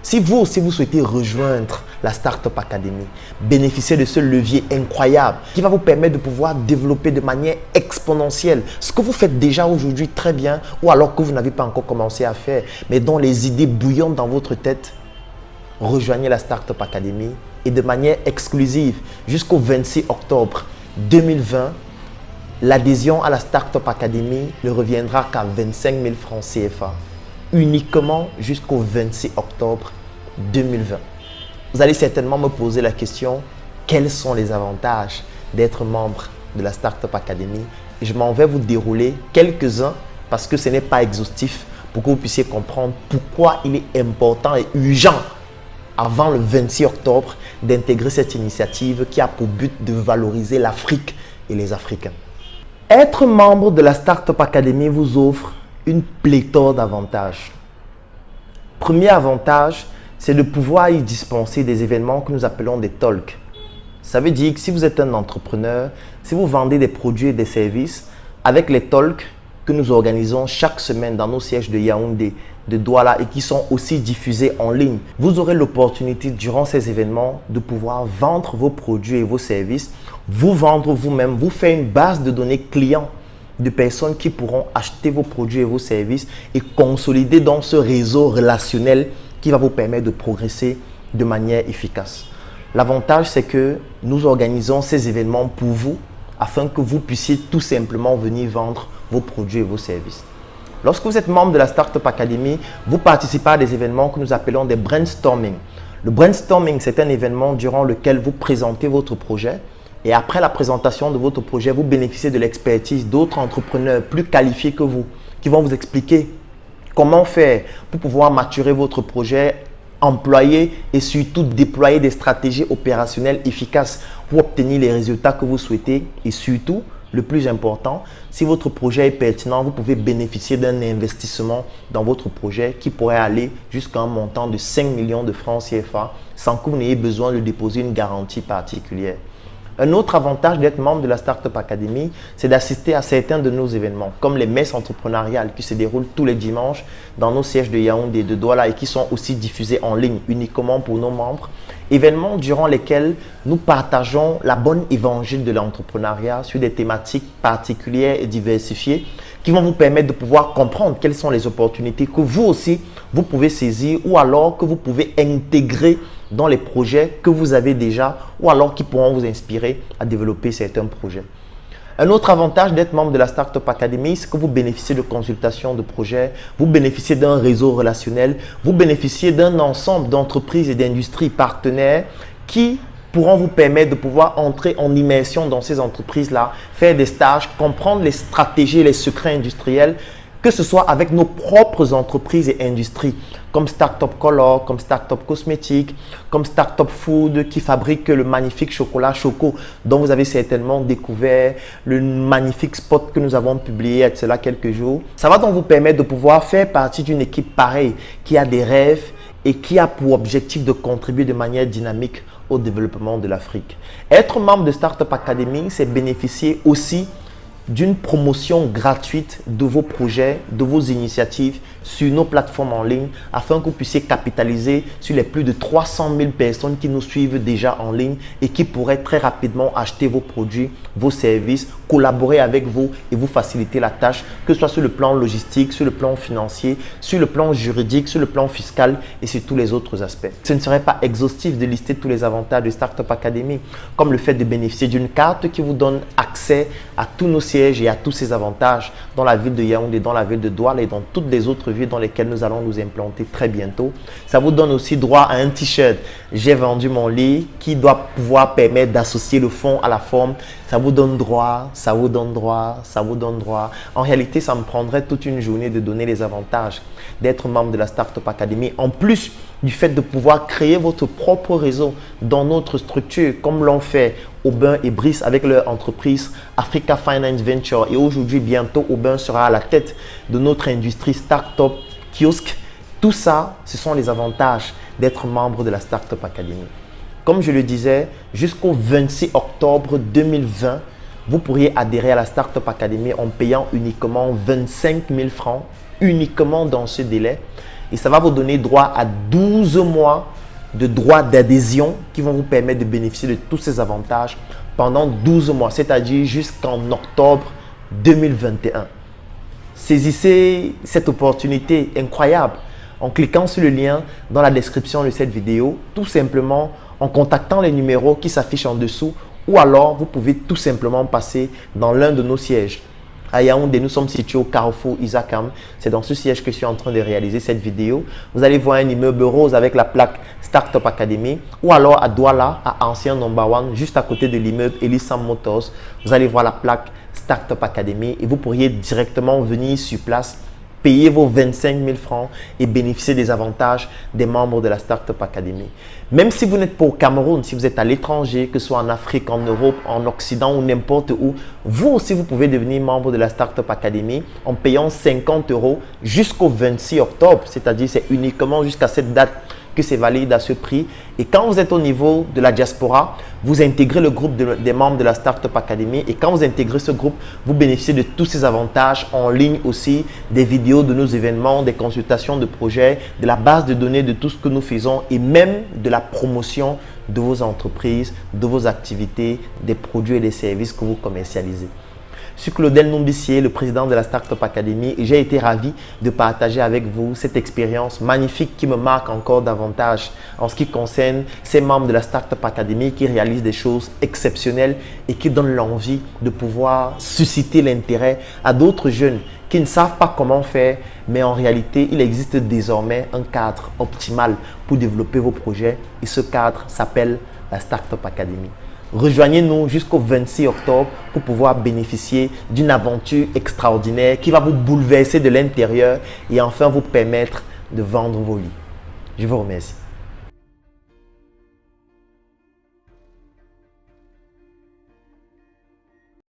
Si vous aussi vous souhaitez rejoindre la Startup Academy, bénéficier de ce levier incroyable qui va vous permettre de pouvoir développer de manière exponentielle ce que vous faites déjà aujourd'hui très bien ou alors que vous n'avez pas encore commencé à faire, mais dont les idées bouillonnent dans votre tête, rejoignez la Startup Academy et de manière exclusive jusqu'au 26 octobre 2020, l'adhésion à la Startup Academy ne reviendra qu'à 25 000 francs CFA. Uniquement jusqu'au 26 octobre 2020. Vous allez certainement me poser la question, quels sont les avantages d'être membre de la Startup Academy? Et je m'en vais vous dérouler quelques-uns parce que ce n'est pas exhaustif pour que vous puissiez comprendre pourquoi il est important et urgent avant le 26 octobre d'intégrer cette initiative qui a pour but de valoriser l'Afrique et les Africains. Être membre de la Startup Academy vous offre une pléthore d'avantages. Premier avantage, c'est de pouvoir y dispenser des événements que nous appelons des talks. Ça veut dire que si vous êtes un entrepreneur, si vous vendez des produits et des services, avec les talks que nous organisons chaque semaine dans nos sièges de Yaoundé, de Douala et qui sont aussi diffusés en ligne, vous aurez l'opportunité durant ces événements de pouvoir vendre vos produits et vos services, vous vendre vous-même, vous faire une base de données clients de personnes qui pourront acheter vos produits et vos services et consolider dans ce réseau relationnel qui va vous permettre de progresser de manière efficace. L'avantage, c'est que nous organisons ces événements pour vous afin que vous puissiez tout simplement venir vendre vos produits et vos services. Lorsque vous êtes membre de la Startup Academy, vous participez à des événements que nous appelons des brainstorming. Le brainstorming, c'est un événement durant lequel vous présentez votre projet. Et après la présentation de votre projet, vous bénéficiez de l'expertise d'autres entrepreneurs plus qualifiés que vous qui vont vous expliquer comment faire pour pouvoir maturer votre projet, employer et surtout déployer des stratégies opérationnelles efficaces pour obtenir les résultats que vous souhaitez. Et surtout, le plus important, si votre projet est pertinent, vous pouvez bénéficier d'un investissement dans votre projet qui pourrait aller jusqu'à un montant de 5 millions de francs CFA sans que vous n'ayez besoin de déposer une garantie particulière. Un autre avantage d'être membre de la Startup Academy, c'est d'assister à certains de nos événements, comme les messes entrepreneuriales qui se déroulent tous les dimanches dans nos sièges de Yaoundé et de Douala et qui sont aussi diffusés en ligne uniquement pour nos membres. Événements durant lesquels nous partageons la bonne évangile de l'entrepreneuriat sur des thématiques particulières et diversifiées qui vont vous permettre de pouvoir comprendre quelles sont les opportunités que vous aussi, vous pouvez saisir ou alors que vous pouvez intégrer dans les projets que vous avez déjà ou alors qui pourront vous inspirer à développer certains projets. Un autre avantage d'être membre de la Startup Academy, c'est que vous bénéficiez de consultations de projets, vous bénéficiez d'un réseau relationnel, vous bénéficiez d'un ensemble d'entreprises et d'industries partenaires qui pourront vous permettre de pouvoir entrer en immersion dans ces entreprises-là, faire des stages, comprendre les stratégies et les secrets industriels, que ce soit avec nos propres entreprises et industries, comme Startup Color, comme Startup Cosmétique, comme Startup Food qui fabrique le magnifique chocolat Choco dont vous avez certainement découvert le magnifique spot que nous avons publié il y a de cela quelques jours. Ça va donc vous permettre de pouvoir faire partie d'une équipe pareille qui a des rêves et qui a pour objectif de contribuer de manière dynamique au développement de l'Afrique. Être membre de Startup Academy, c'est bénéficier aussi d'une promotion gratuite de vos projets, de vos initiatives sur nos plateformes en ligne afin que vous puissiez capitaliser sur les plus de 300 000 personnes qui nous suivent déjà en ligne et qui pourraient très rapidement acheter vos produits, vos services, collaborer avec vous et vous faciliter la tâche, que ce soit sur le plan logistique, sur le plan financier, sur le plan juridique, sur le plan fiscal et sur tous les autres aspects. Ce ne serait pas exhaustif de lister tous les avantages de Startup Academy, comme le fait de bénéficier d'une carte qui vous donne accès à tous nos sièges et à tous ces avantages dans la ville de Yaoundé, dans la ville de Douala et dans toutes les autres villes dans lesquelles nous allons nous implanter très bientôt. Ça vous donne aussi droit à un t-shirt « J'ai vendu mon lit » qui doit pouvoir permettre d'associer le fond à la forme. Ça vous donne droit, ça vous donne droit, ça vous donne droit. En réalité, ça me prendrait toute une journée de donner les avantages d'être membre de la Startup Academy. En plus du fait de pouvoir créer votre propre réseau dans notre structure, comme l'ont fait Aubin et Brice avec leur entreprise Africa Finance Venture. Et aujourd'hui, bientôt, Aubin sera à la tête de notre industrie Startup Kiosque. Tout ça, ce sont les avantages d'être membre de la Startup Academy. Comme je le disais, jusqu'au 26 octobre 2020, vous pourriez adhérer à la Startup Academy en payant uniquement 25 000 francs, uniquement dans ce délai. et ça va vous donner droit à 12 mois de droits d'adhésion qui vont vous permettre de bénéficier de tous ces avantages pendant 12 mois, c'est-à-dire jusqu'en octobre 2021. Saisissez cette opportunité incroyable en cliquant sur le lien dans la description de cette vidéo, tout simplement en contactant les numéros qui s'affichent en dessous, ou alors vous pouvez tout simplement passer dans l'un de nos sièges. À Yaoundé, nous sommes situés au Carrefour Isakam. C'est dans ce siège que je suis en train de réaliser cette vidéo. Vous allez voir un immeuble rose avec la plaque Startup Academy, ou alors à Douala, à Ancien Number One, juste à côté de l'immeuble Elisam Motors. Vous allez voir la plaque Startup Academy et vous pourriez directement venir sur place, payer vos 25 000 francs et bénéficier des avantages des membres de la Startup Academy. Même si vous n'êtes pas au Cameroun, si vous êtes à l'étranger, que ce soit en Afrique, en Europe, en Occident ou n'importe où, vous aussi vous pouvez devenir membre de la Startup Academy en payant 50 € jusqu'au 26 octobre. C'est-à-dire c'est uniquement jusqu'à cette date que c'est valide à ce prix. Et quand vous êtes au niveau de la diaspora, vous intégrez le groupe des membres de la Startup Academy. Et quand vous intégrez ce groupe, vous bénéficiez de tous ces avantages en ligne aussi, des vidéos de nos événements, des consultations de projets, de la base de données de tout ce que nous faisons et même de la promotion de vos entreprises, de vos activités, des produits et des services que vous commercialisez. Je suis Claudel Numbissier, le président de la Startup Academy, et j'ai été ravi de partager avec vous cette expérience magnifique qui me marque encore davantage en ce qui concerne ces membres de la Startup Academy qui réalisent des choses exceptionnelles et qui donnent l'envie de pouvoir susciter l'intérêt à d'autres jeunes qui ne savent pas comment faire, mais en réalité, il existe désormais un cadre optimal pour développer vos projets et ce cadre s'appelle la Startup Academy. Rejoignez-nous jusqu'au 26 octobre pour pouvoir bénéficier d'une aventure extraordinaire qui va vous bouleverser de l'intérieur et enfin vous permettre de vendre vos lits. Je vous remercie.